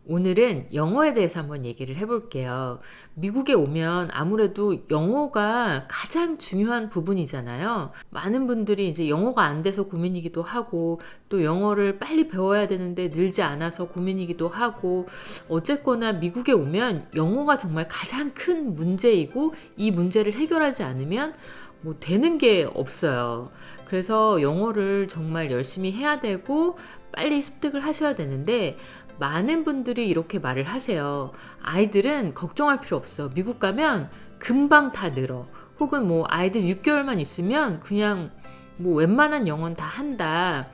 오늘은 영어에 대해서 한번 얘기를 해볼게요. 미국에 오면 아무래도 영어가 가장 중요한 부분이잖아요. 많은 분들이 이제 영어가 안 돼서 고민이기도 하고, 또 영어를 빨리 배워야 되는데 늘지 않아서 고민이기도 하고, 어쨌거나 미국에 오면 영어가 정말 가장 큰 문제이고, 이 문제를 해결하지 않으면 뭐 되는 게 없어요. 그래서 영어를 정말 열심히 해야 되고, 빨리 습득을 하셔야 되는데, 많은 분들이 이렇게 말을 하세요. 아이들은 걱정할 필요 없어. 미국 가면 금방 다 늘어. 혹은 뭐 아이들 6개월만 있으면 그냥 뭐 웬만한 영어는 다 한다.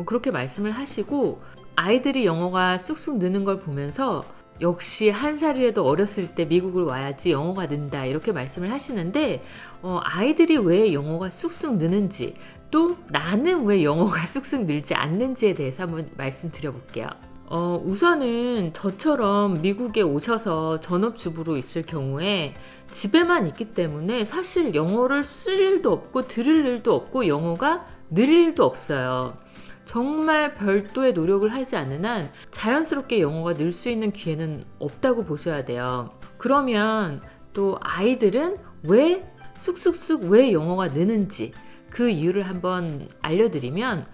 그렇게 말씀을 하시고, 아이들이 영어가 쑥쑥 느는 걸 보면서 역시 한 살이라도 어렸을 때 미국을 와야지 영어가 는다, 이렇게 말씀을 하시는데, 아이들이 왜 영어가 쑥쑥 느는지, 또 나는 왜 영어가 쑥쑥 늘지 않는지에 대해서 한번 말씀드려 볼게요. 우선은 저처럼 미국에 오셔서 전업주부로 있을 경우에 집에만 있기 때문에 사실 영어를 쓸 일도 없고 들을 일도 없고 영어가 늘 일도 없어요. 정말 별도의 노력을 하지 않는 한 자연스럽게 영어가 늘 수 있는 기회는 없다고 보셔야 돼요. 그러면 또 아이들은 왜 쑥쑥쑥 왜 영어가 느는지 그 이유를 한번 알려드리면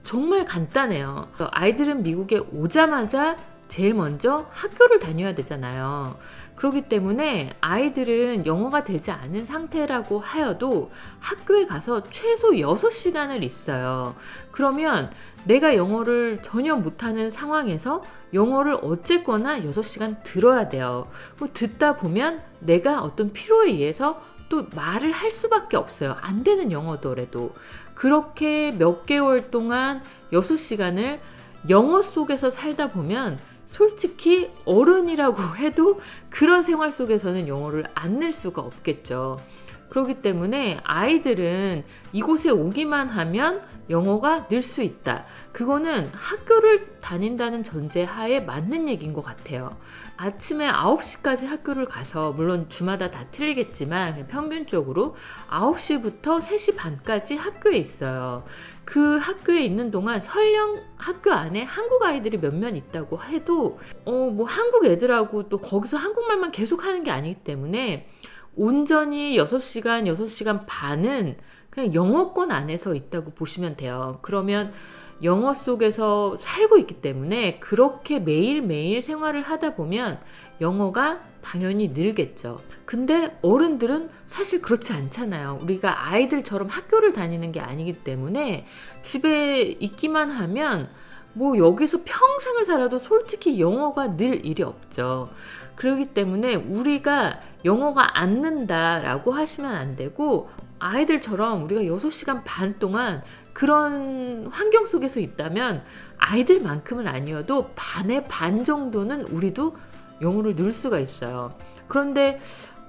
정말 간단해요. 아이들은 미국에 오자마자 제일 먼저 학교를 다녀야 되잖아요. 그렇기 때문에 아이들은 영어가 되지 않은 상태라고 하여도 학교에 가서 최소 6시간을 있어요. 그러면 내가 영어를 전혀 못하는 상황에서 영어를 어쨌거나 6시간 들어야 돼요. 듣다 보면 내가 어떤 필요에 의해서 또 말을 할 수밖에 없어요. 안 되는 영어더라도. 그렇게 몇 개월 동안 6시간을 영어 속에서 살다 보면 솔직히 어른이라고 해도 그런 생활 속에서는 영어를 안 낼 수가 없겠죠. 그렇기 때문에 아이들은 이곳에 오기만 하면 영어가 늘 수 있다. 그거는 학교를 다닌다는 전제하에 맞는 얘기인 것 같아요. 아침에 9시까지 학교를 가서, 물론 주마다 다 틀리겠지만 평균적으로 9시부터 3시 반까지 학교에 있어요. 그 학교에 있는 동안 설령 학교 안에 한국 아이들이 몇몇 있다고 해도 뭐 한국 애들하고 또 거기서 한국말만 계속 하는 게 아니기 때문에 온전히 6시간, 6시간 반은 그냥 영어권 안에서 있다고 보시면 돼요. 그러면 영어 속에서 살고 있기 때문에 그렇게 매일매일 생활을 하다 보면 영어가 당연히 늘겠죠. 근데 어른들은 사실 그렇지 않잖아요. 우리가 아이들처럼 학교를 다니는 게 아니기 때문에 집에 있기만 하면 뭐 여기서 평생을 살아도 솔직히 영어가 늘 일이 없죠. 그렇기 때문에 우리가 영어가 안 는다라고 하시면 안 되고, 아이들처럼 우리가 6시간 반 동안 그런 환경 속에서 있다면 아이들만큼은 아니어도 반의 반 정도는 우리도 영어를 늘 수가 있어요. 그런데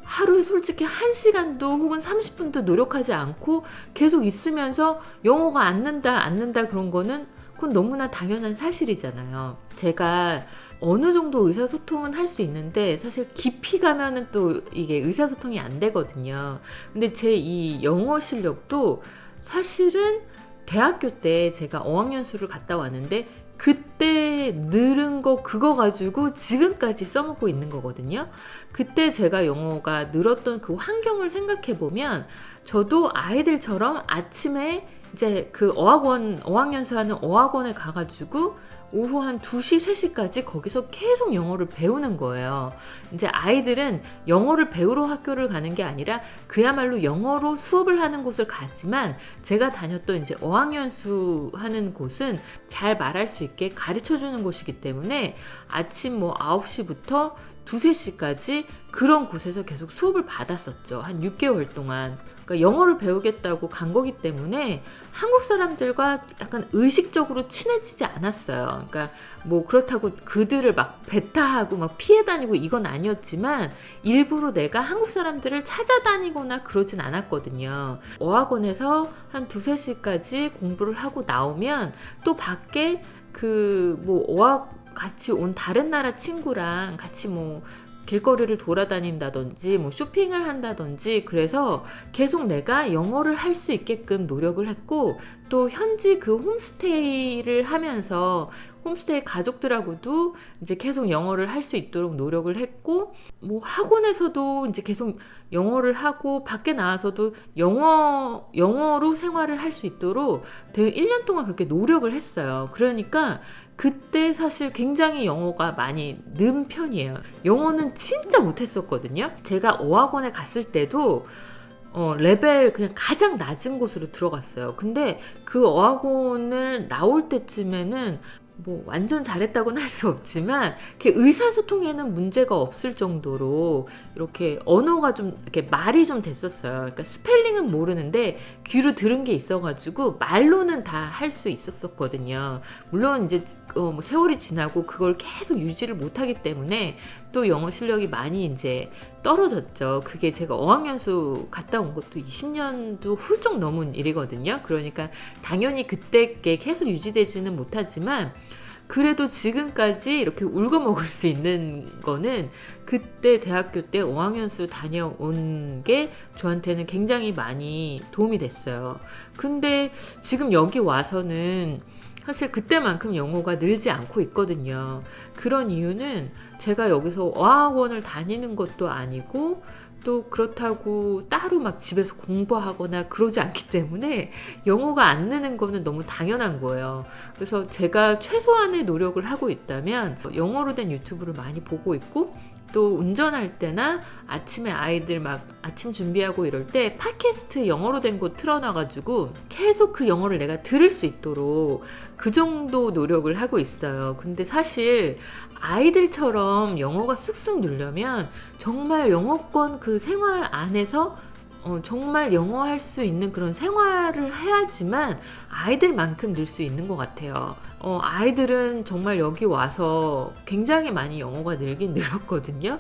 하루에 솔직히 1시간도 혹은 30분도 노력하지 않고 계속 있으면서 영어가 안 는다 그런 거는 그건 너무나 당연한 사실이잖아요. 제가 어느 정도 의사소통은 할 수 있는데 사실 깊이 가면은 또 이게 의사소통이 안 되거든요. 근데 제 이 영어 실력도 사실은 대학교 때 제가 어학연수를 갔다 왔는데 그때 늘은 거 그거 가지고 지금까지 써먹고 있는 거거든요. 그때 제가 영어가 늘었던 그 환경을 생각해 보면 저도 아이들처럼 아침에 이제 그 어학연수하는 어학원에 가가지고 오후 한 2시, 3시까지 거기서 계속 영어를 배우는 거예요. 이제 아이들은 영어를 배우러 학교를 가는 게 아니라 그야말로 영어로 수업을 하는 곳을 가지만, 제가 다녔던 이제 어학연수 하는 곳은 잘 말할 수 있게 가르쳐 주는 곳이기 때문에 아침 뭐 9시부터 2, 3시까지 그런 곳에서 계속 수업을 받았었죠. 한 6개월 동안. 그러니까 영어를 배우겠다고 간 거기 때문에 한국 사람들과 약간 의식적으로 친해지지 않았어요. 그러니까 뭐 그렇다고 그들을 막 배타하고 막 피해 다니고 이건 아니었지만 일부러 내가 한국 사람들을 찾아다니거나 그러진 않았거든요. 어학원에서 한 2, 3시까지 공부를 하고 나오면 또 밖에 그 뭐 어학 같이 온 다른 나라 친구랑 같이 뭐 길거리를 돌아다닌다든지 뭐 쇼핑을 한다든지 그래서 계속 내가 영어를 할 수 있게끔 노력을 했고 또 현지 그 홈스테이를 하면서 홈스테이 가족들하고도 이제 계속 영어를 할 수 있도록 노력을 했고 뭐 학원에서도 이제 계속 영어를 하고 밖에 나와서도 영어로 생활을 할 수 있도록 되게 1년 동안 그렇게 노력을 했어요. 그러니까 그때 사실 굉장히 영어가 많이 는 편이에요. 영어는 진짜 못했었거든요. 제가 어학원에 갔을 때도 레벨 그냥 가장 낮은 곳으로 들어갔어요. 근데 그 어학원을 나올 때쯤에는 뭐 완전 잘했다고는 할 수 없지만 의사소통에는 문제가 없을 정도로 이렇게 언어가 좀 이렇게 말이 좀 됐었어요. 그러니까 스펠링은 모르는데 귀로 들은 게 있어가지고 말로는 다 할 수 있었었거든요. 물론 이제 뭐 세월이 지나고 그걸 계속 유지를 못하기 때문에 또 영어 실력이 많이 이제 떨어졌죠. 그게 제가 어학연수 갔다 온 것도 20년도 훌쩍 넘은 일이거든요. 그러니까 당연히 그때 게 계속 유지되지는 못하지만 그래도 지금까지 이렇게 울고 먹을 수 있는 거는 그때 대학교 때 어학연수 다녀온 게 저한테는 굉장히 많이 도움이 됐어요. 근데 지금 여기 와서는 사실 그때만큼 영어가 늘지 않고 있거든요. 그런 이유는 제가 여기서 어학원을 다니는 것도 아니고 또 그렇다고 따로 막 집에서 공부하거나 그러지 않기 때문에 영어가 안 느는 거는 너무 당연한 거예요. 그래서 제가 최소한의 노력을 하고 있다면 영어로 된 유튜브를 많이 보고 있고 또 운전할 때나 아침에 아이들 막 아침 준비하고 이럴 때 팟캐스트 영어로 된 거 틀어놔가지고 계속 그 영어를 내가 들을 수 있도록 그 정도 노력을 하고 있어요. 근데 사실 아이들처럼 영어가 쑥쑥 늘려면 정말 영어권 그 생활 안에서 정말 영어 할 수 있는 그런 생활을 해야지만 아이들만큼 늘 수 있는 것 같아요. 아이들은 정말 여기 와서 굉장히 많이 영어가 늘긴 늘었거든요.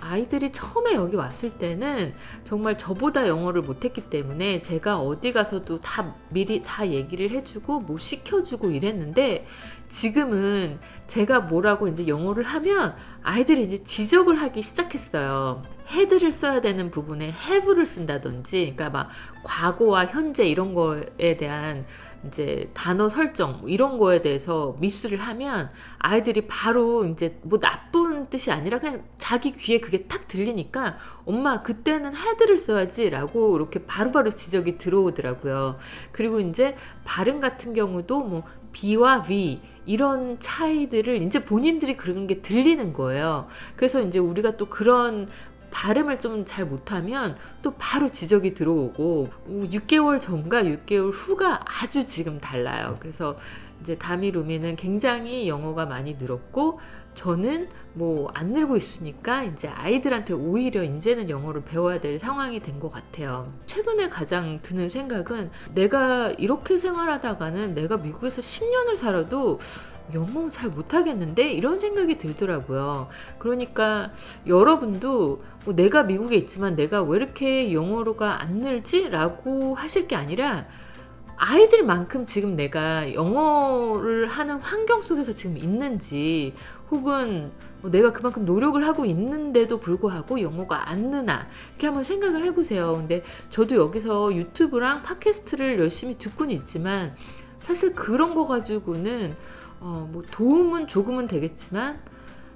아이들이 처음에 여기 왔을 때는 정말 저보다 영어를 못했기 때문에 제가 어디 가서도 다 미리 다 얘기를 해주고 뭐 시켜주고 이랬는데 지금은 제가 뭐라고 이제 영어를 하면 아이들이 이제 지적을 하기 시작했어요. had를 써야 되는 부분에 have를 쓴다든지, 그러니까 막 과거와 현재 이런 거에 대한 이제 단어 설정 이런 거에 대해서 미스를 하면 아이들이 바로 이제 뭐 나쁜 뜻이 아니라 그냥 자기 귀에 그게 탁 들리니까 엄마 그때는 had를 써야지 라고 이렇게 바로바로 지적이 들어오더라고요. 그리고 이제 발음 같은 경우도 뭐 B와 V 이런 차이들을 이제 본인들이 그런 게 들리는 거예요. 그래서 이제 우리가 또 그런 발음을 좀 잘 못하면 또 바로 지적이 들어오고 6개월 전과 6개월 후가 아주 지금 달라요. 그래서 이제 다미루미는 굉장히 영어가 많이 늘었고 저는 뭐 안 늘고 있으니까 이제 아이들한테 오히려 이제는 영어를 배워야 될 상황이 된 것 같아요. 최근에 가장 드는 생각은 내가 이렇게 생활하다가는 내가 미국에서 10년을 살아도 영어 잘 못하겠는데? 이런 생각이 들더라고요. 그러니까 여러분도 뭐 내가 미국에 있지만 내가 왜 이렇게 영어가 안 늘지? 라고 하실 게 아니라 아이들만큼 지금 내가 영어를 하는 환경 속에서 지금 있는지 혹은 내가 그만큼 노력을 하고 있는데도 불구하고 영어가 안 느나 이렇게 한번 생각을 해보세요. 근데 저도 여기서 유튜브랑 팟캐스트를 열심히 듣고는 있지만 사실 그런 거 가지고는 뭐 도움은 조금은 되겠지만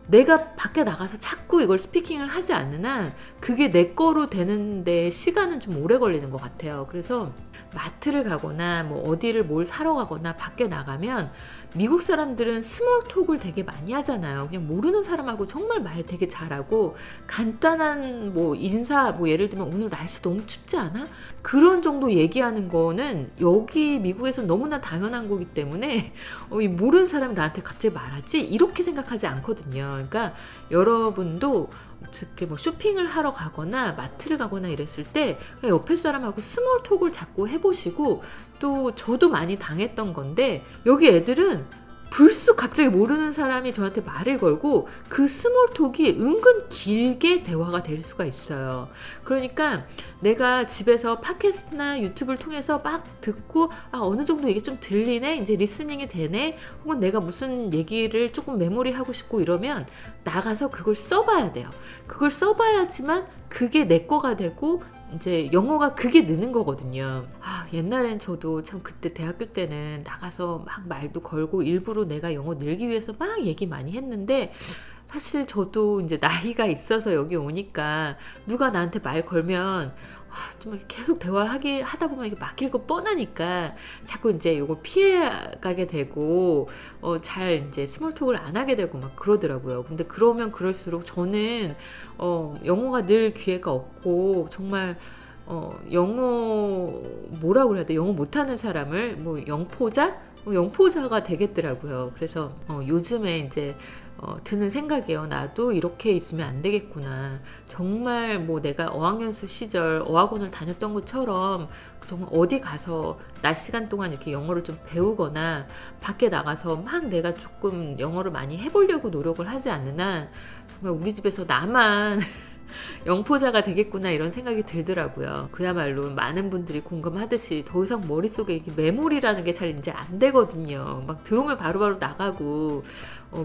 내가 밖에 나가서 자꾸 이걸 스피킹을 하지 않는 한 그게 내 거로 되는데 시간은 좀 오래 걸리는 것 같아요. 그래서 마트를 가거나 뭐 어디를 뭘 사러 가거나 밖에 나가면 미국 사람들은 스몰 톡을 되게 많이 하잖아요. 그냥 모르는 사람하고 정말 말 되게 잘하고 간단한 뭐 인사 뭐 예를 들면 오늘 날씨 너무 춥지 않아? 그런 정도 얘기하는 거는 여기 미국에서 너무나 당연한 거기 때문에 이 모르는 사람이 나한테 갑자기 말하지? 이렇게 생각하지 않거든요. 그러니까 여러분도 특히 뭐 쇼핑을 하러 가거나 마트를 가거나 이랬을 때 옆에 사람하고 스몰 톡을 자꾸 해보시고 또 저도 많이 당했던 건데 여기 애들은 불쑥 갑자기 모르는 사람이 저한테 말을 걸고 그 스몰톡이 은근 길게 대화가 될 수가 있어요. 그러니까 내가 집에서 팟캐스트나 유튜브를 통해서 막 듣고 어느 정도 이게 좀 들리네, 이제 리스닝이 되네, 혹은 내가 무슨 얘기를 조금 메모리하고 싶고 이러면 나가서 그걸 써봐야 돼요. 그걸 써봐야지만 그게 내 거가 되고 이제 영어가 그게 느는 거거든요. 옛날엔 저도 참 그때 대학교 때는 나가서 막 말도 걸고 일부러 내가 영어 늘기 위해서 막 얘기 많이 했는데, 사실 저도 이제 나이가 있어서 여기 오니까 누가 나한테 말 걸면 좀 계속 하다 보면 이게 막힐 거 뻔하니까 자꾸 이제 이걸 피해가게 되고 잘 이제 스몰톡을 안 하게 되고 막 그러더라고요. 근데 그러면 그럴수록 저는 영어가 늘 기회가 없고 정말 영어 뭐라고 그래야 돼? 영어 못하는 사람을 뭐 영포자? 영포자가 되겠더라고요. 그래서 요즘에 이제 드는 생각이에요. 나도 이렇게 있으면 안 되겠구나. 정말 뭐 내가 어학연수 시절 어학원을 다녔던 것처럼 정말 어디 가서 낮 시간 동안 이렇게 영어를 좀 배우거나 밖에 나가서 막 내가 조금 영어를 많이 해보려고 노력을 하지 않는 한 정말 우리 집에서 나만 영포자가 되겠구나 이런 생각이 들더라고요. 그야말로 많은 분들이 공감하듯이 더 이상 머릿속에 이게 메모리라는 게 잘 이제 안 되거든요. 막 들어오면 바로바로 나가고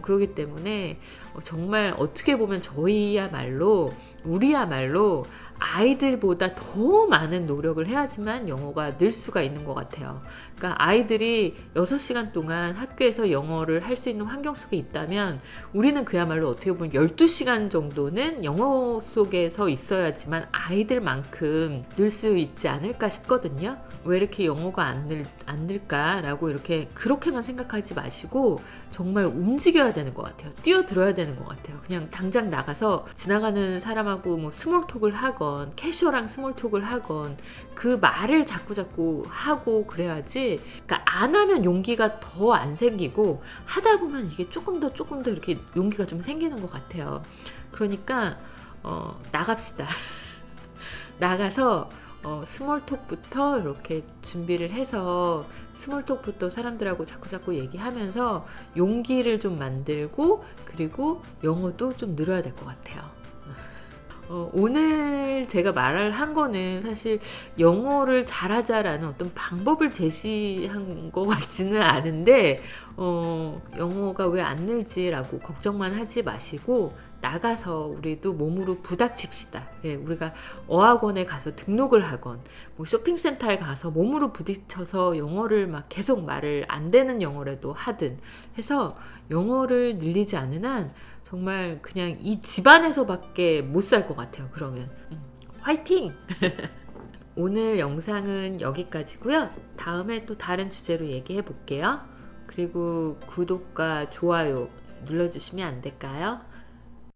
그러기 때문에 정말 어떻게 보면 우리야말로 아이들보다 더 많은 노력을 해야지만 영어가 늘 수가 있는 것 같아요. 그러니까 아이들이 6시간 동안 학교에서 영어를 할 수 있는 환경 속에 있다면 우리는 그야말로 어떻게 보면 12시간 정도는 영어 속에서 있어야지만 아이들만큼 늘 수 있지 않을까 싶거든요. 왜 이렇게 영어가 안 늘까라고 그렇게만 생각하지 마시고 정말 움직여야 되는 것 같아요. 뛰어들어야 되는 것 같아요. 그냥 당장 나가서 지나가는 사람하고 뭐 스몰톡을 하건 캐주얼한 스몰톡을 하건 그 말을 자꾸 하고 그래야지. 그러니까 안 하면 용기가 더 안 생기고 하다 보면 이게 조금 더 이렇게 용기가 좀 생기는 것 같아요. 그러니까 나갑시다. 나가서 스몰톡부터 이렇게 준비를 해서 스몰톡부터 사람들하고 자꾸 얘기하면서 용기를 좀 만들고 그리고 영어도 좀 늘어야 될 것 같아요. 오늘 제가 말을 한 거는 사실 영어를 잘하자라는 어떤 방법을 제시한 것 같지는 않은데 영어가 왜 안 늘지라고 걱정만 하지 마시고 나가서 우리도 몸으로 부닥칩시다. 예, 우리가 어학원에 가서 등록을 하건 뭐 쇼핑센터에 가서 몸으로 부딪혀서 영어를 막 계속 말을 안 되는 영어라도 하든 해서 영어를 늘리지 않는 한 정말 그냥 이 집안에서밖에 못 살 것 같아요. 그러면 화이팅! 오늘 영상은 여기까지고요. 다음에 또 다른 주제로 얘기해 볼게요. 그리고 구독과 좋아요 눌러주시면 안 될까요?